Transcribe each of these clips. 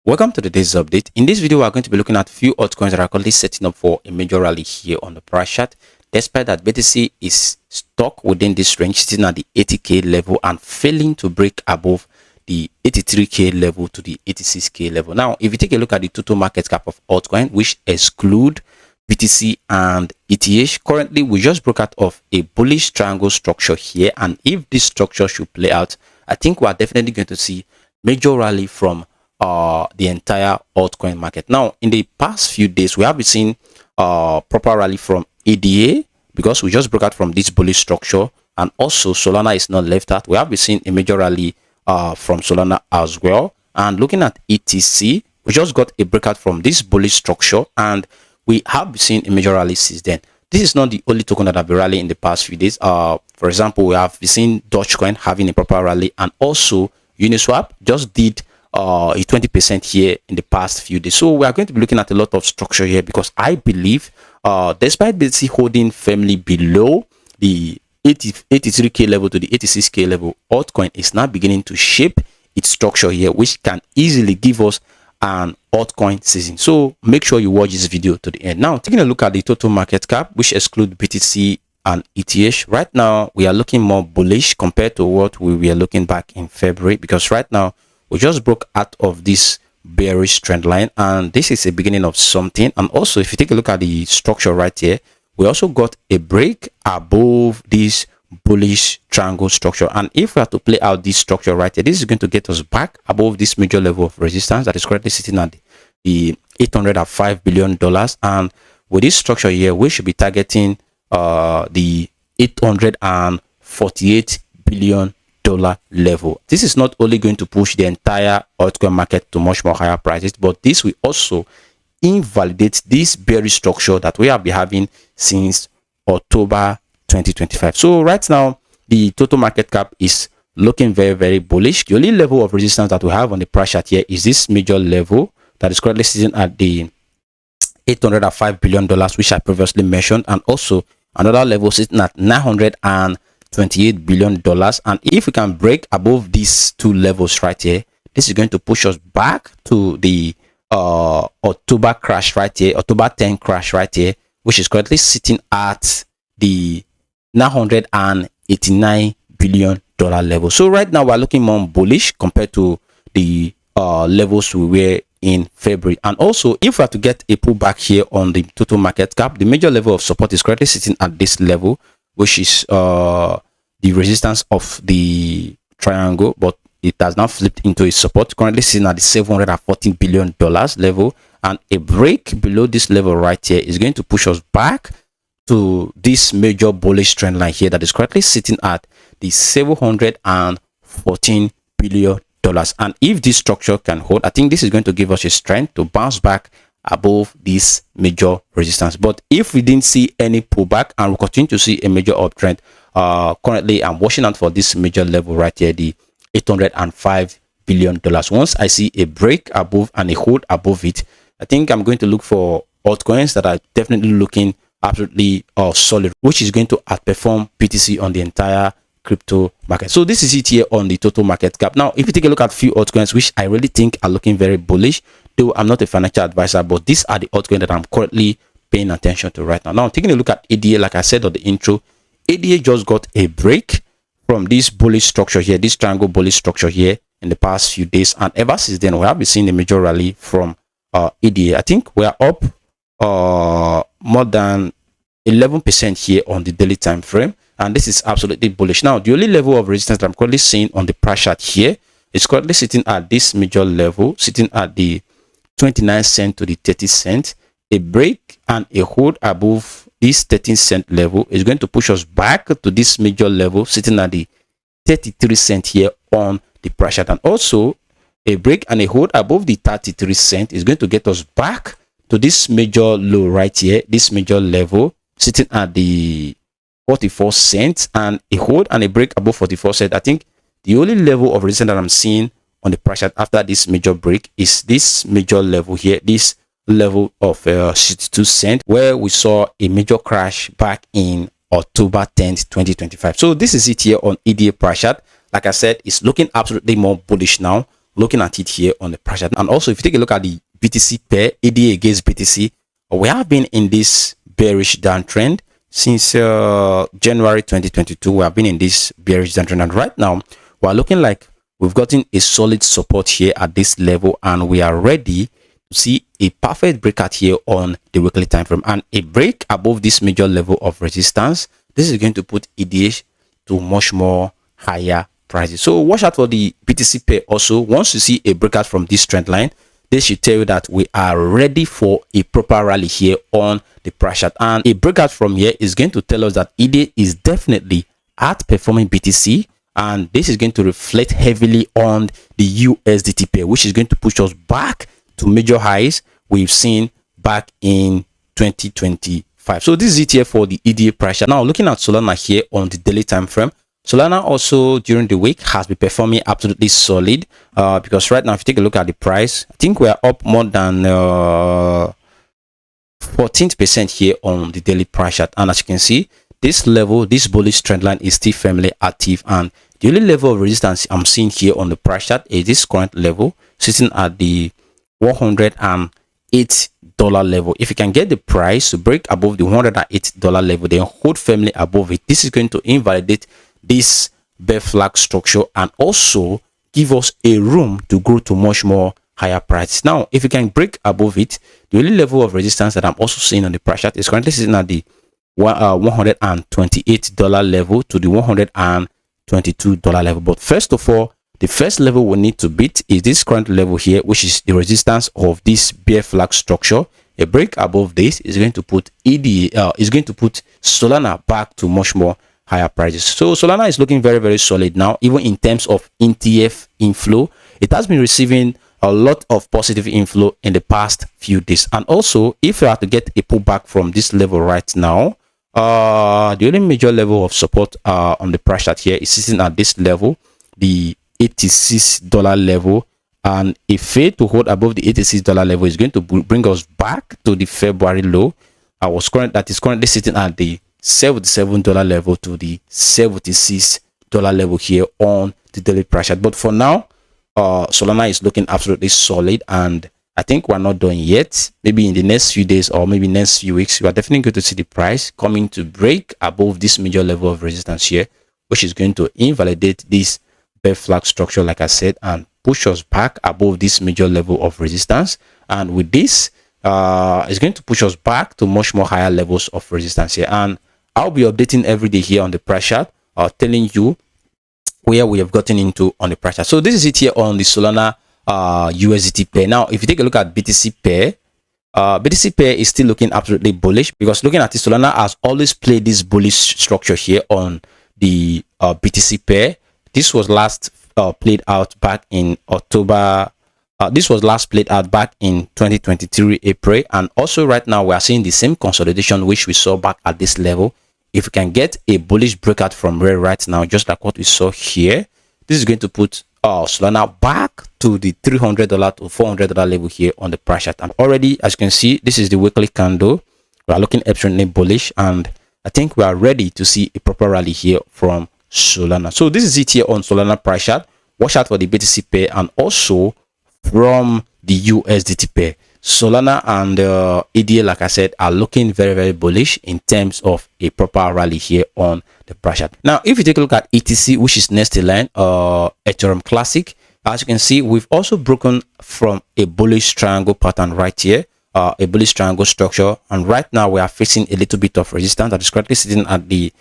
Welcome to today's update. In this video, we are going to be looking at a few altcoins that are currently setting up for a major rally here on the price chart. Despite that, BTC is stuck within this range, sitting at the 80k level and failing to break above the 83k level to the 86k level. Now, if you take a look at the total market cap of altcoin, which exclude BTC and ETH, currently we just broke out of a bullish triangle structure here, and if this structure should play out, I think we are definitely going to see major rally from the entire altcoin market. Now, in the past few days, we have been seeing proper rally from ADA because we just broke out from this bullish structure, and also Solana is not left out. We have been seeing a major rally from Solana as well. And looking at ETC, we just got a breakout from this bullish structure, and we have been seeing a major rally since then. This is not the only token that have been rallying in the past few days. For example, we have been seeing Dogecoin having a proper rally, and also Uniswap just did a 20% here in the past few days. So we are going to be looking at a lot of structure here, because I believe despite BTC holding firmly below the 83k level to the 86k level, altcoin is now beginning to shape its structure here, which can easily give us an altcoin season. So make sure you watch this video to the end. Now, taking a look at the total market cap, which exclude BTC and ETH, right now we are looking more bullish compared to what we were looking back in February, because right now we just broke out of this bearish trend line, and this is a beginning of something. And also, if you take a look at the structure right here, we also got a break above this bullish triangle structure, and if we have to play out this structure right here, this is going to get us back above this major level of resistance that is currently sitting at the $805 billion. And with this structure here, we should be targeting the $848 billion level. This is not only going to push the entire altcoin market to much more higher prices, but this will also invalidate this bearish structure that we have been having since October 2025. So right now, the total market cap is looking very bullish. The only level of resistance that we have on the price chart here is this major level that is currently sitting at the $805 billion, which I previously mentioned, and also another level sitting at $928 billion. And if we can break above these two levels right here, this is going to push us back to the October crash right here, October 10 crash right here, which is currently sitting at the $989 billion level. So right now we're looking more bullish compared to the levels we were in February. And also, if we have to get a pullback here on the total market cap, the major level of support is currently sitting at this level, which is the resistance of the triangle, but it has now flipped into a support, currently sitting at the $714 billion level. And a break below this level right here is going to push us back to this major bullish trend line here that is currently sitting at the $714 billion. And if this structure can hold, I think this is going to give us a strength to bounce back above this major resistance. But if we didn't see any pullback and we continue to see a major uptrend, currently I'm watching out for this major level right here, the $805 billion. Once I see a break above and a hold above it, I think I'm going to look for altcoins that are definitely looking absolutely solid, which is going to outperform BTC on the entire crypto market. So this is it here on the total market cap. Now, if you take a look at a few altcoins which I really think are looking very bullish, though I'm not a financial advisor, but these are the altcoins that I'm currently paying attention to right now. Now, taking a look at ADA, like I said on the intro, ADA just got a break from this bullish structure here, this triangle bullish structure here in the past few days, and ever since then we have been seeing a major rally from ADA. I think we are up more than 11% here on the daily time frame, and this is absolutely bullish. Now, the only level of resistance that I'm currently seeing on the price chart here is currently sitting at this major level, sitting at the 29 cent to the 30 cent. A break and a hold above this 13 cent level is going to push us back to this major level, sitting at the 33 cent here on the price chart. And also, a break and a hold above the 33 cent is going to get us back to this major low right here, this major level, sitting at the 44 cents, and a hold and a break above 44 cents. I think the only level of resistance that I'm seeing on the price chart after this major break is this major level here, this level of 62 cents, where we saw a major crash back in October 10th, 2025. So this is it here on EDA price chart. Like I said, it's looking absolutely more bullish now. looking at it here on the price chart. And also if you take a look at the BTC pair, ADA against BTC, we have been in this bearish downtrend since January 2022. We have been in this bearish downtrend, and right now we're looking like we've gotten a solid support here at this level, and we are ready to see a perfect breakout here on the weekly time frame, and a break above this major level of resistance. This is going to put ETH to much more higher prices. So watch out for the BTC pair also. Once you see a breakout from this trend line, this should tell you that we are ready for a proper rally here on the price chart, and a breakout from here is going to tell us that ETH is definitely outperforming BTC, and this is going to reflect heavily on the USDT pair, which is going to push us back to major highs we've seen back in 2025. So this is it here for the ETH price chart. Now looking at Solana here on the daily time frame, Solana also during the week has been performing absolutely solid, because right now if you take a look at the price, I think we are up more than 14% here on the daily price chart, and as you can see, this level, this bullish trend line is still firmly active, and the only level of resistance I'm seeing here on the price chart is this current level sitting at the $108 level. If you can get the price to break above the $108 level, then hold firmly above it, this is going to invalidate this bear flag structure and also give us a room to grow to much more higher prices. Now if you can break above it, the only level of resistance that I'm also seeing on the price chart is currently sitting at the $128 level to the $122 level. But first of all, the first level we need to beat is this current level here, which is the resistance of this bear flag structure. A break above this is going to put Solana back to much more higher prices. So Solana is looking very, very solid now, even in terms of ETF inflow. It has been receiving a lot of positive inflow in the past few days, and also if you have to get a pullback from this level right now, the only major level of support on the price chart here is sitting at this level, the $86 level, and a fail to hold above the $86 level is going to bring us back to the February low. That is currently sitting at the $77 level to the $76 level here on the daily price chart. But for now, Solana is looking absolutely solid, and I think we're not done yet. Maybe in the next few days or maybe next few weeks, we are definitely going to see the price coming to break above this major level of resistance here, which is going to invalidate this bear flag structure, like I said, and push us back above this major level of resistance. And with this, it's going to push us back to much more higher levels of resistance here. And I'll be updating every day here on the price chart, telling you where we have gotten into on the price chart. So this is it here on the Solana USDT pair. Now if you take a look at BTC pair, BTC pair is still looking absolutely bullish, because looking at it, Solana has always played this bullish structure here on the BTC pair. This was last played out back in October. This was last played out back in 2023 April, and also right now we are seeing the same consolidation which we saw back at this level. If we can get a bullish breakout from where right now, just like what we saw here, this is going to put Solana back to the $300 to $400 level here on the price chart. And already, as you can see, this is the weekly candle. We are looking extremely bullish, and I think we are ready to see a proper rally here from Solana. So this is it here on Solana price chart. Watch out for the BTC pair and also from the USDT pair. Solana and ETH, like I said, are looking very, very bullish in terms of a proper rally here on the price chart. Now if you take a look at ETC, which is next in line, Ethereum Classic, as you can see, we've also broken from a bullish triangle pattern right here, a bullish triangle structure, and right now we are facing a little bit of resistance that is currently sitting at the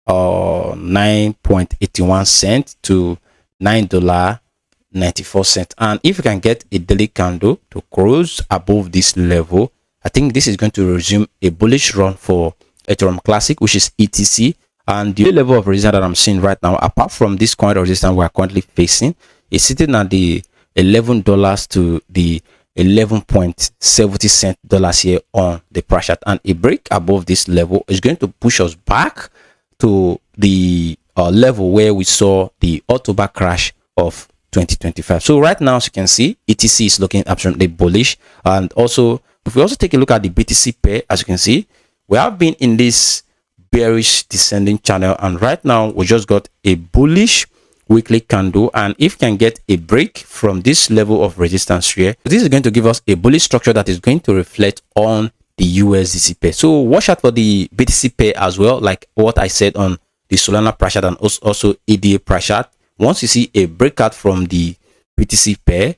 9.81 cents to $9.94. And if you can get a daily candle to close above this level, I think this is going to resume a bullish run for Ethereum Classic, which is ETC. And the level of resistance that I'm seeing right now, apart from this current resistance we are currently facing, is sitting at the $11 to the 11.70 cents here on the price chart. And a break above this level is going to push us back to the level where we saw the October crash of 2025. So right now, as you can see, ETC is looking absolutely bullish. And also, if we also take a look at the BTC pair, as you can see, we have been in this bearish descending channel, and right now we just got a bullish weekly candle, and if can get a break from this level of resistance here, this is going to give us a bullish structure that is going to reflect on the USDC pair. So watch out for the BTC pair as well, like what I said on the Solana price chart and also ADA price chart. Once you see a breakout from the BTC pair,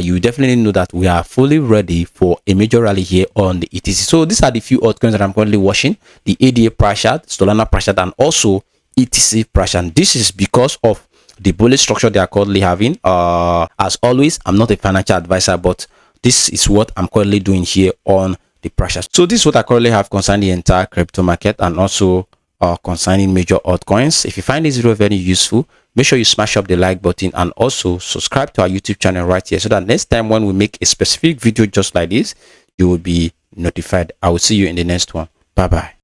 you definitely know that we are fully ready for a major rally here on the ETC. So these are the few altcoins that I'm currently watching: the ADA price chart, Solana price chart, and also ETC price chart. This is because of the bullish structure they are currently having. As always, I'm not a financial advisor, but this is what I'm currently doing here on the price chart. So this is what I currently have concerning the entire crypto market and also concerning major altcoins. If you find this video very useful, make sure you smash up the like button and also subscribe to our YouTube channel right here, so that next time when we make a specific video just like this, you will be notified. I will see you in the next one. Bye bye.